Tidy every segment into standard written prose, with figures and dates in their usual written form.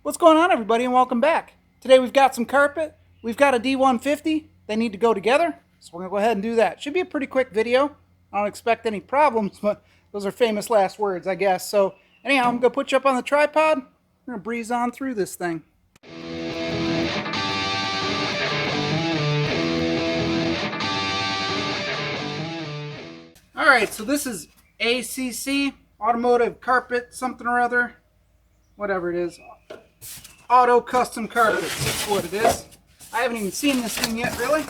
What's going on, everybody, and welcome back. Today we've got some carpet, we've got a D150. They need to go together, so we're going to go ahead and do that. Should be a pretty quick video. I don't expect any problems, but those are famous last words, I guess. So anyhow, I'm going to put you up on the tripod. We're going to breeze on through this thing. Alright, so this is ACC, Automotive Carpet something or other. Whatever it is. Auto Custom Carpets, that's what it is. I haven't even seen this thing yet, really.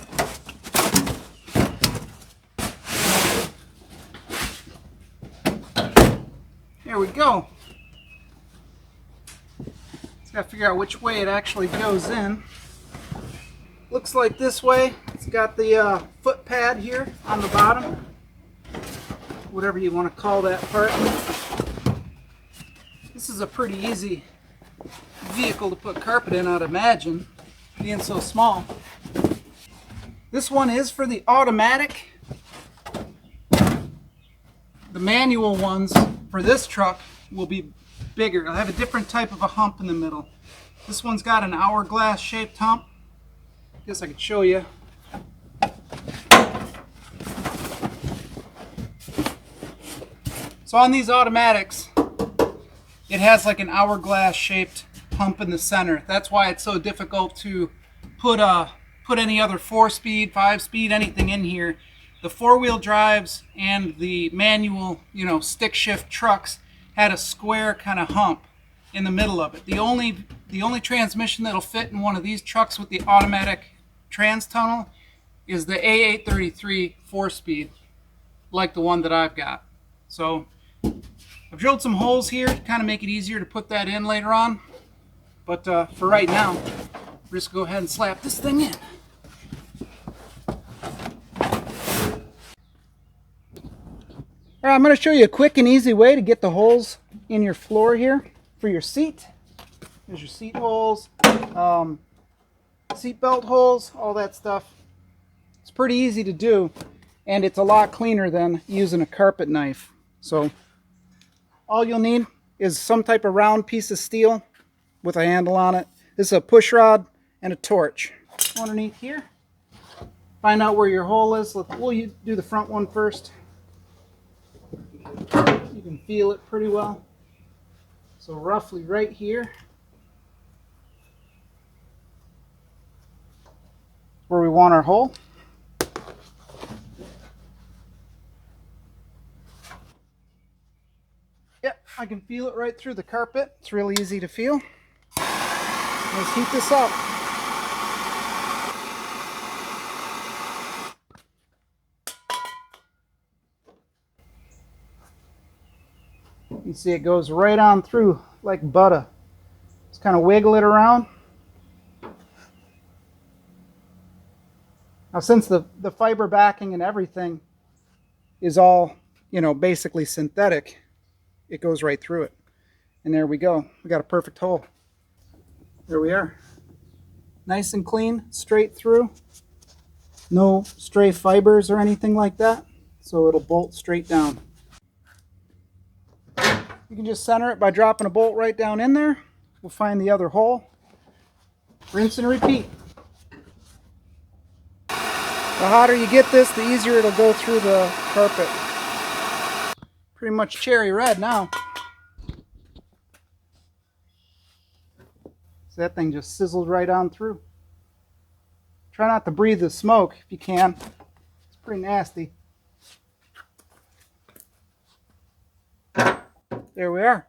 There we go. Just gotta figure out which way it actually goes in. Looks like this way. It's got the foot pad here on the bottom. Whatever you want to call that part. This is a pretty easy vehicle to put carpet in, I'd imagine, being so small. This one is for the automatic. The manual ones for this truck will be bigger. It'll have a different type of a hump in the middle. This one's got an hourglass shaped hump. Guess I could show you. So on these automatics, it has like an hourglass shaped hump in the center. That's why it's so difficult to put any other 4-speed, 5-speed, anything in here. The 4-wheel drives and the manual, stick shift trucks had a square kind of hump in the middle of it. The only transmission that'll fit in one of these trucks with the automatic trans tunnel is the A833 4-speed, like the one that I've got. So I've drilled some holes here to kind of make it easier to put that in later on. But for right now, we're just going to go ahead and slap this thing in. All right, I'm going to show you a quick and easy way to get the holes in your floor here for your seat. There's your seat holes, seat belt holes, all that stuff. It's pretty easy to do, and it's a lot cleaner than using a carpet knife. So all you'll need is some type of round piece of steel with a handle on it. This is a push rod and a torch. Underneath here, find out where your hole is. We'll do the front one first. You can feel it pretty well. So roughly right here, where we want our hole. Yep, I can feel it right through the carpet. It's really easy to feel. Let's heat this up. You can see it goes right on through like butter. Just kind of wiggle it around. Now, since the fiber backing and everything is all, basically synthetic, it goes right through it. And there we go. We got a perfect hole. There we are. Nice and clean, straight through. No stray fibers or anything like that. So it'll bolt straight down. You can just center it by dropping a bolt right down in there. We'll find the other hole. Rinse and repeat. The hotter you get this, the easier it'll go through the carpet. Pretty much cherry red now. So that thing just sizzled right on through. Try not to breathe the smoke if you can. It's pretty nasty. There we are.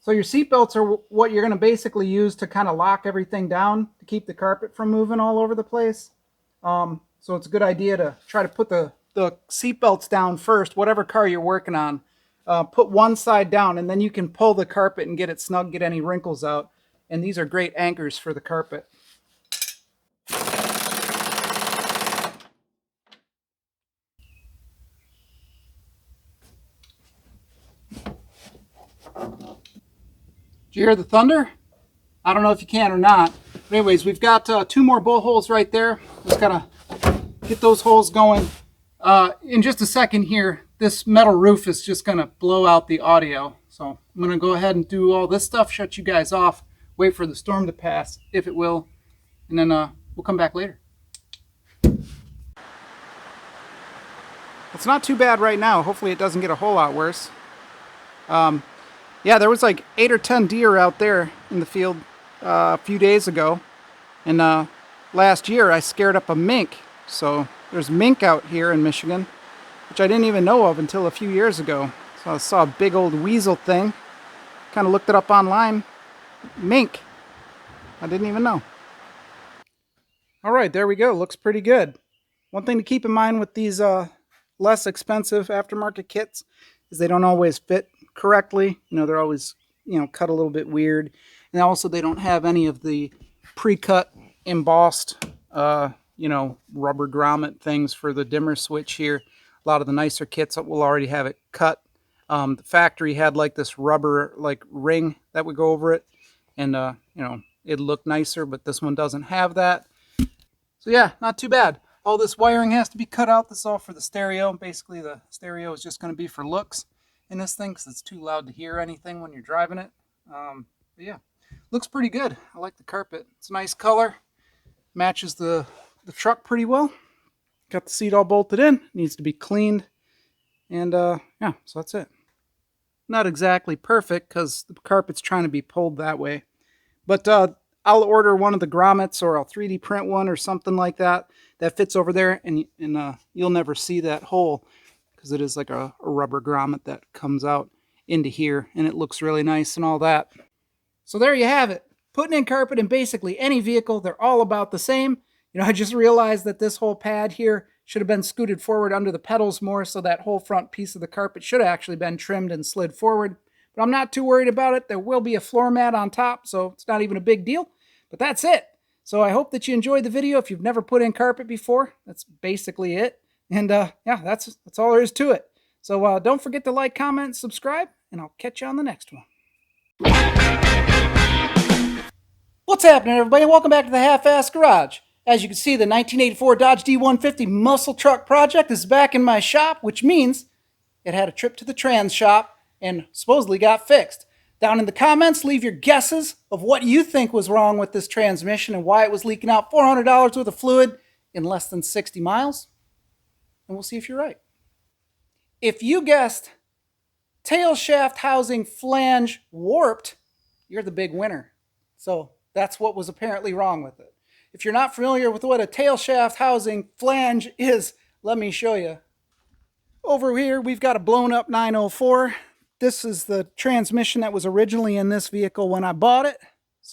So your seat belts are what you're going to basically use to kind of lock everything down to keep the carpet from moving all over the place. So it's a good idea to try to put the seat belts down first, whatever car you're working on. Put one side down, and then you can pull the carpet and get it snug, get any wrinkles out. And these are great anchors for the carpet. Did you hear the thunder? I don't know if you can or not. But anyways, we've got 2 more bolt holes right there. Just gotta get those holes going. In just a second here, this metal roof is just going to blow out the audio. So I'm going to go ahead and do all this stuff, shut you guys off, wait for the storm to pass, if it will, and then we'll come back later. It's not too bad right now. Hopefully it doesn't get a whole lot worse. Yeah, there was like 8 or 10 deer out there in the field a few days ago. And last year I scared up a mink. So there's mink out here in Michigan, which I didn't even know of until a few years ago. So I saw a big old weasel thing. Kind of looked it up online. Mink. I didn't even know. All right, there we go. Looks pretty good. One thing to keep in mind with these less expensive aftermarket kits is they don't always fit correctly. You know, they're always, cut a little bit weird. And also they don't have any of the pre-cut embossed, rubber grommet things for the dimmer switch here. A lot of the nicer kits will already have it cut. The factory had like this rubber like ring that would go over it. And, it looked nicer, but this one doesn't have that. So yeah, not too bad. All this wiring has to be cut out. This is all for the stereo. Basically, the stereo is just going to be for looks in this thing because it's too loud to hear anything when you're driving it. But yeah, looks pretty good. I like the carpet. It's a nice color. Matches the truck pretty well. Got the seat all bolted in. Needs to be cleaned. And yeah, so that's it. Not exactly perfect because the carpet's trying to be pulled that way. But I'll order one of the grommets, or I'll 3D print one or something like that fits over there, and you'll never see that hole because it is like a rubber grommet that comes out into here, and it looks really nice and all that. So there you have it. Putting in carpet in basically any vehicle, they're all about the same. I just realized that this whole pad here should have been scooted forward under the pedals more, so that whole front piece of the carpet should have actually been trimmed and slid forward. But I'm not too worried about it. There will be a floor mat on top, so it's not even a big deal. But that's it. So I hope that you enjoyed the video. If you've never put in carpet before, that's basically it. And yeah, that's all there is to it. So don't forget to like, comment, subscribe, and I'll catch you on the next one. What's happening, everybody? Welcome back to the Half-Ass Garage. As you can see, the 1984 Dodge D150 muscle truck project is back in my shop, which means it had a trip to the trans shop and supposedly got fixed. Down in the comments, leave your guesses of what you think was wrong with this transmission and why it was leaking out $400 worth of fluid in less than 60 miles. And we'll see if you're right. If you guessed tail shaft housing flange warped, you're the big winner. So that's what was apparently wrong with it. If you're not familiar with what a tail shaft housing flange is, let me show you. Over here, we've got a blown up 904. This is the transmission that was originally in this vehicle when I bought it.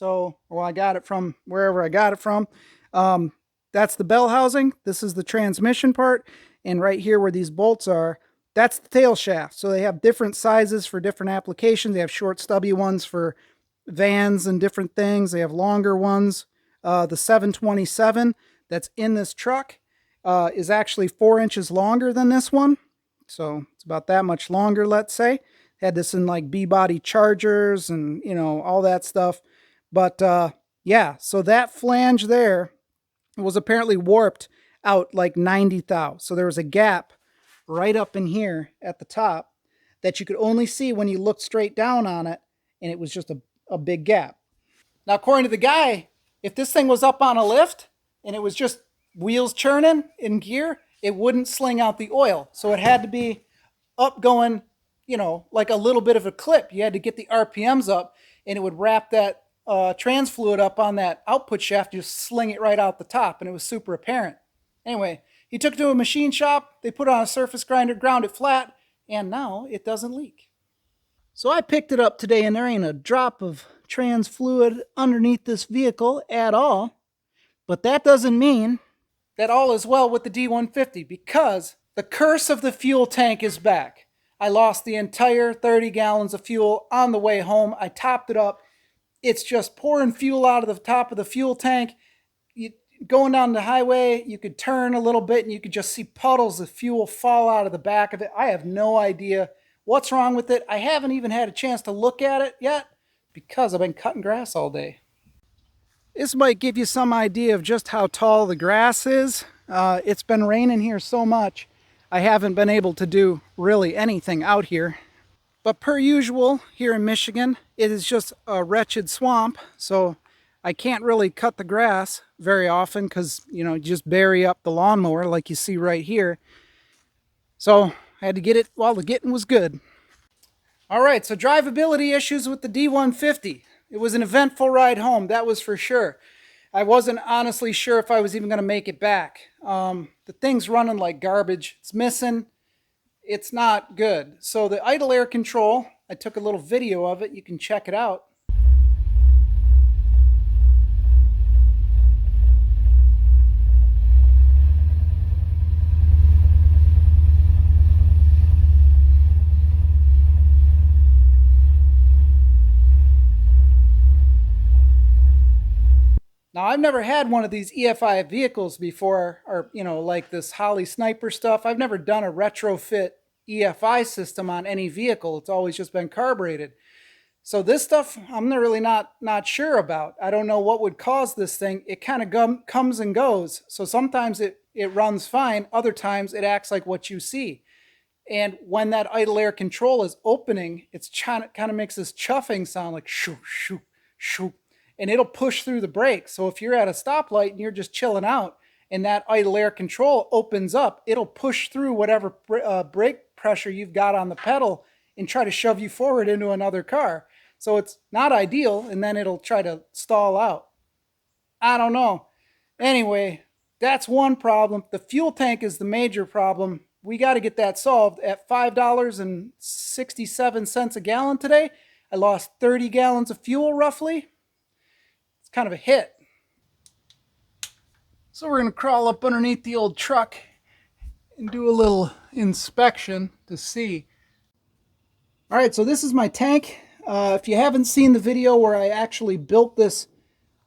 I got it from wherever I got it from. That's the bell housing. This is the transmission part. And right here where these bolts are, that's the tail shaft. So they have different sizes for different applications. They have short, stubby ones for vans and different things. They have longer ones. The 727 that's in this truck is actually 4 inches longer than this one. So it's about that much longer, let's say. Had this in like B-body chargers and, all that stuff. But yeah, so that flange there was apparently warped out like 90 thou. So there was a gap right up in here at the top that you could only see when you looked straight down on it. And it was just a big gap. Now, according to the guy, if this thing was up on a lift and it was just wheels churning in gear, it wouldn't sling out the oil. So it had to be up going, like a little bit of a clip. You had to get the RPMs up, and it would wrap that trans fluid up on that output shaft, just sling it right out the top, and it was super apparent. Anyway, he took it to a machine shop. They put it on a surface grinder, ground it flat, and now it doesn't leak. So I picked it up today, and there ain't a drop of trans fluid underneath this vehicle at all. But that doesn't mean that all is well with the D150, because the curse of the fuel tank is back. I lost the entire 30 gallons of fuel on the way home. I topped it up. It's just pouring fuel out of the top of the fuel tank. Going down the highway, you could turn a little bit and you could just see puddles of fuel fall out of the back of it. I have no idea what's wrong with it. I haven't even had a chance to look at it yet because I've been cutting grass all day. This might give you some idea of just how tall the grass is. It's been raining here so much, I haven't been able to do really anything out here. But per usual here in Michigan, it is just a wretched swamp, so I can't really cut the grass very often because, you just bury up the lawnmower like you see right here. So I had to get it while the getting was good. All right, so drivability issues with the D150. It was an eventful ride home, that was for sure. I wasn't honestly sure if I was even going to make it back. The thing's running like garbage. It's missing. It's not good. So the idle air control, I took a little video of it. You can check it out. Now, I've never had one of these EFI vehicles before, or, like this Holly Sniper stuff. I've never done a retrofit EFI system on any vehicle. It's always just been carbureted. So this stuff, I'm really not sure about. I don't know what would cause this thing. It kind of comes and goes. So sometimes it runs fine. Other times it acts like what you see. And when that idle air control is opening, it's kind of makes this chuffing sound like shoo, shoo, shoo. And it'll push through the brakes. So if you're at a stoplight and you're just chilling out and that idle air control opens up, it'll push through whatever brake pressure you've got on the pedal and try to shove you forward into another car. So it's not ideal, and then it'll try to stall out. I don't know. Anyway, that's one problem. The fuel tank is the major problem. We got to get that solved. At $5.67 a gallon today, I lost 30 gallons of fuel roughly. It's kind of a hit. So we're going to crawl up underneath the old truck and do a little inspection to see. All right, so this is my tank. If you haven't seen the video where I actually built this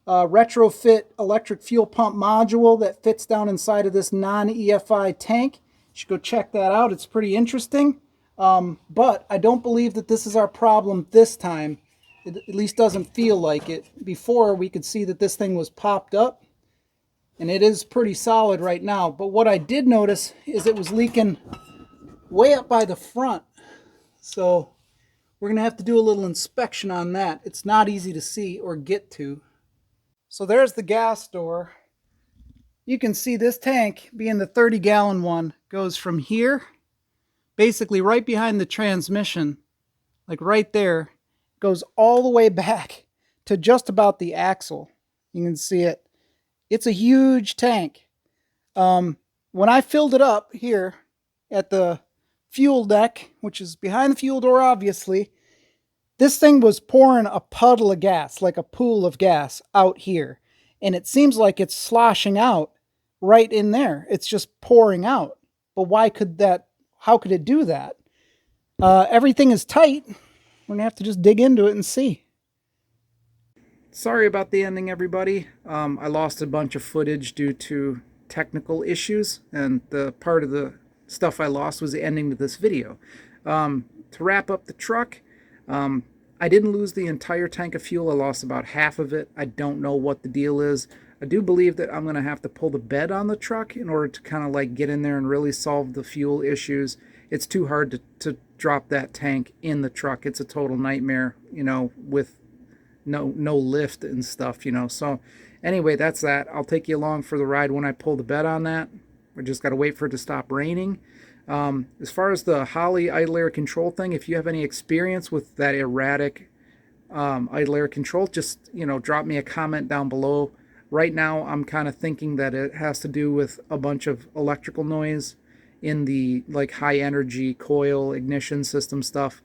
retrofit electric fuel pump module that fits down inside of this non-EFI tank, you should go check that out. It's pretty interesting. But I don't believe that this is our problem this time. It at least doesn't feel like it. Before, we could see that this thing was popped up, and it is pretty solid right now. But what I did notice is it was leaking way up by the front. So we're going to have to do a little inspection on that. It's not easy to see or get to. So there's the gas door. You can see this tank, being the 30-gallon one, goes from here, basically right behind the transmission, like right there, goes all the way back to just about the axle. You can see it. It's a huge tank. When I filled it up here at the fuel deck, which is behind the fuel door, obviously, this thing was pouring a puddle of gas, like a pool of gas out here. And it seems like it's sloshing out right in there. It's just pouring out. But how could it do that? Everything is tight. We're going to have to just dig into it and see. Sorry about the ending, everybody. I lost a bunch of footage due to technical issues, and the part of the stuff I lost was the ending to this video. To wrap up the truck, I didn't lose the entire tank of fuel. I lost about half of it. I don't know what the deal is. I do believe that I'm going to have to pull the bed on the truck in order to kind of like get in there and really solve the fuel issues. It's too hard to drop that tank in the truck. It's a total nightmare, with no lift and stuff, So anyway, that's that. I'll take you along for the ride when I pull the bed on that. We just got to wait for it to stop raining. As far as the Holley idle air control thing, if you have any experience with that erratic idle air control, just drop me a comment down below. Right now I'm kind of thinking that it has to do with a bunch of electrical noise in the like high energy coil ignition system stuff.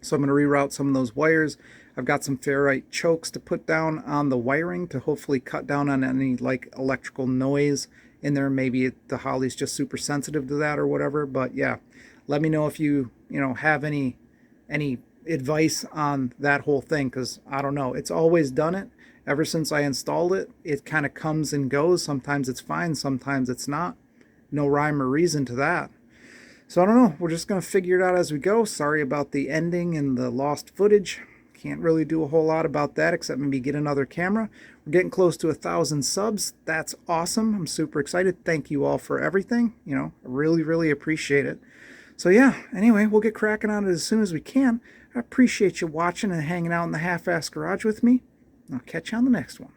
So I'm going to reroute some of those wires. I've got some ferrite chokes to put down on the wiring to hopefully cut down on any like electrical noise in there. Maybe the Holley's just super sensitive to that or whatever. But yeah, let me know if you have any advice on that whole thing, because I don't know. It's always done it. Ever since I installed it, it kind of comes and goes. Sometimes it's fine, sometimes it's not. No rhyme or reason to that. So I don't know. We're just going to figure it out as we go. Sorry about the ending and the lost footage. Can't really do a whole lot about that except maybe get another camera. We're getting close to 1,000 subs. That's awesome. I'm super excited. Thank you all for everything. I really, really appreciate it. So yeah, anyway, we'll get cracking on it as soon as we can. I appreciate you watching and hanging out in the half-ass garage with me. I'll catch you on the next one.